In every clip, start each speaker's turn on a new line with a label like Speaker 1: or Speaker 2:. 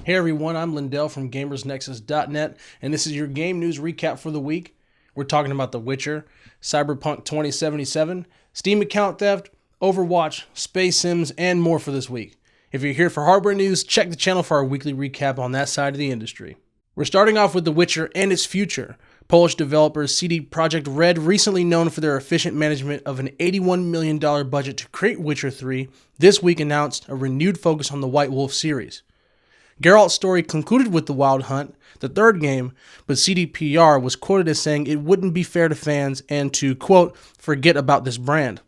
Speaker 1: Hey everyone, I'm Lindell from GamersNexus.net, and this is your game news recap for the week. We're talking about The Witcher, Cyberpunk 2077, Steam account theft, Overwatch, Space Sims, and more for this week. If you're here for hardware news, check the channel for our weekly recap on that side of the industry. We're starting off with The Witcher and its future. Polish developer CD Projekt Red, recently known for their efficient management of an $81 million budget to create Witcher 3, this week announced a renewed focus on the White Wolf series. Geralt's story concluded with The Wild Hunt, the third game, but CDPR was quoted as saying it wouldn't be fair to fans and to, quote, forget about this brand.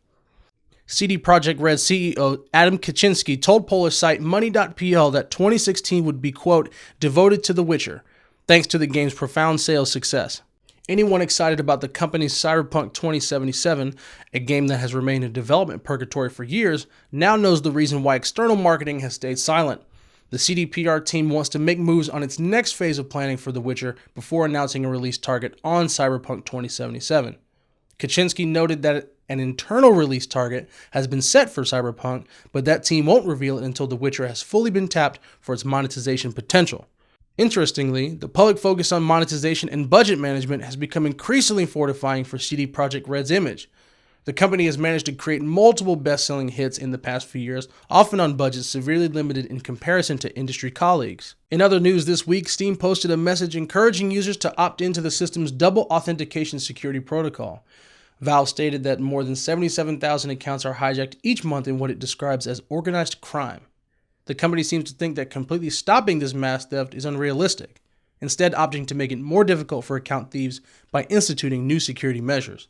Speaker 1: CD Projekt Red CEO Adam Kaczynski told Polish site Money.pl that 2016 would be, quote, devoted to The Witcher, thanks to the game's profound sales success. Anyone excited about the company's Cyberpunk 2077, a game that has remained in development purgatory for years, now knows the reason why external marketing has stayed silent. The CDPR team wants to make moves on its next phase of planning for The Witcher before announcing a release target on Cyberpunk 2077. Kaczynski noted that an internal release target has been set for Cyberpunk, but that team won't reveal it until The Witcher has fully been tapped for its monetization potential. Interestingly, the public focus on monetization and budget management has become increasingly fortifying for CD Projekt Red's image. The company has managed to create multiple best-selling hits in the past few years, often on budgets severely limited in comparison to industry colleagues. In other news this week, Steam posted a message encouraging users to opt into the system's double authentication security protocol. Valve stated that more than 77,000 accounts are hijacked each month in what it describes as organized crime. The company seems to think that completely stopping this mass theft is unrealistic, instead opting to make it more difficult for account thieves by instituting new security measures.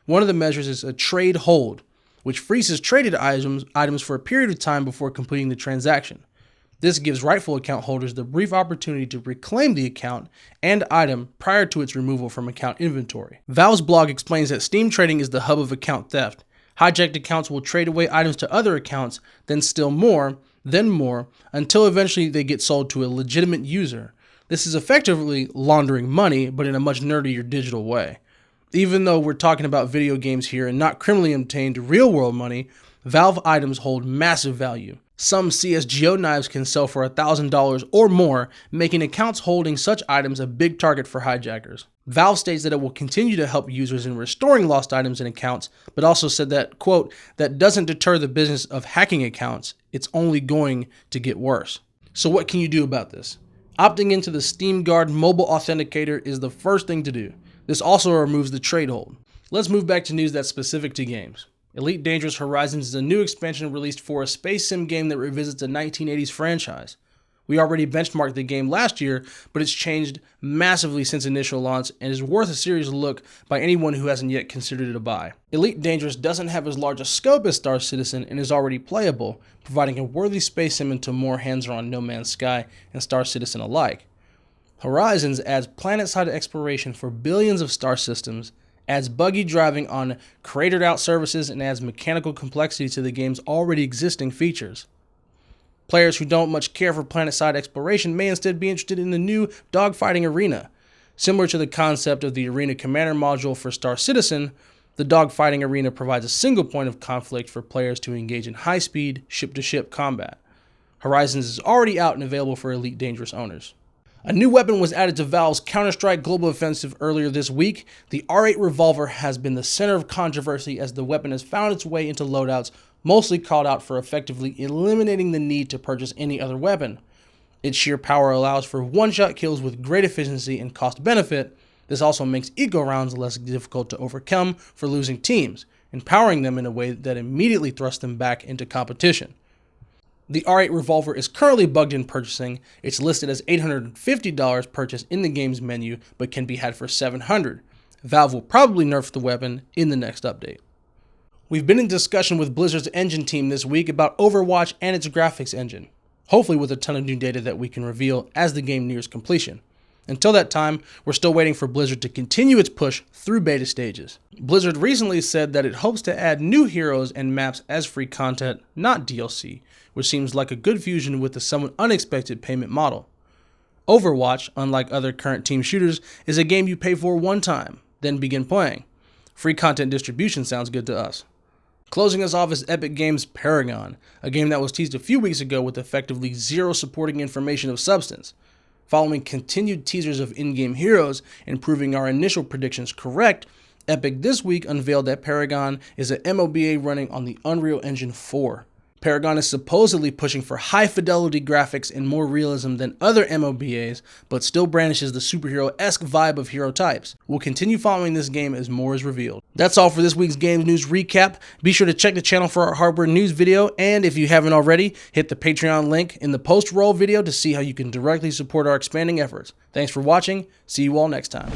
Speaker 1: One of the measures is a trade hold, which freezes traded items for a period of time before completing the transaction. This gives rightful account holders the brief opportunity to reclaim the account and item prior to its removal from account inventory. Valve's blog explains that Steam trading is the hub of account theft. Hijacked accounts will trade away items to other accounts, then steal more, until eventually they get sold to a legitimate user. This is effectively laundering money, but in a much nerdier digital way. Even though we're talking about video games here and not criminally obtained real-world money, Valve items hold massive value. Some CSGO knives can sell for $1,000 or more, making accounts holding such items a big target for hijackers. Valve states that it will continue to help users in restoring lost items and accounts, but also said that, quote, that doesn't deter the business of hacking accounts, it's only going to get worse. So what can you do about this? Opting into the Steam Guard mobile authenticator is the first thing to do. This also removes the trade hold. Let's move back to news that's specific to games. Elite Dangerous Horizons is a new expansion released for a space sim game that revisits a 1980s franchise. We already benchmarked the game last year, but it's changed massively since initial launch and is worth a serious look by anyone who hasn't yet considered it a buy. Elite Dangerous doesn't have as large a scope as Star Citizen and is already playable, providing a worthy space sim into more hands-on No Man's Sky and Star Citizen alike. Horizons adds planet-side exploration for billions of star systems, adds buggy driving on cratered-out surfaces, and adds mechanical complexity to the game's already existing features. Players who don't much care for planet-side exploration may instead be interested in the new dogfighting arena. Similar to the concept of the Arena Commander module for Star Citizen, the dogfighting arena provides a single point of conflict for players to engage in high-speed, ship-to-ship combat. Horizons is already out and available for Elite Dangerous owners. A new weapon was added to Valve's CounterStrike Global Offensive earlier this week. The R8 revolver has been the center of controversy as the weapon has found its way into loadouts, mostly called out for effectively eliminating the need to purchase any other weapon. Its sheer power allows for one-shot kills with great efficiency and cost benefit. This also makes eco rounds less difficult to overcome for losing teams, empowering them in a way that immediately thrusts them back into competition. The R8 revolver is currently bugged in purchasing. It's listed as $850 purchased in the game's menu, but can be had for $700. Valve will probably nerf the weapon in the next update. We've been in discussion with Blizzard's engine team this week about Overwatch and its graphics engine, hopefully with a ton of new data that we can reveal as the game nears completion. Until that time, we're still waiting for Blizzard to continue its push through beta stages. Blizzard recently said that it hopes to add new heroes and maps as free content, not DLC, which seems like a good fusion with the somewhat unexpected payment model. Overwatch, unlike other current team shooters, is a game you pay for one time, then begin playing. Free content distribution sounds good to us. Closing us off is Epic Games' Paragon, a game that was teased a few weeks ago with effectively zero supporting information of substance. Following continued teasers of in-game heroes and proving our initial predictions correct, Epic this week unveiled that Paragon is an MOBA running on the Unreal Engine 4. Paragon is supposedly pushing for high-fidelity graphics and more realism than other MOBAs, but still brandishes the superhero-esque vibe of hero types. We'll continue following this game as more is revealed. That's all for this week's Games News Recap. Be sure to check the channel for our hardware news video, and if you haven't already, hit the Patreon link in the post-roll video to see how you can directly support our expanding efforts. Thanks for watching. See you all next time.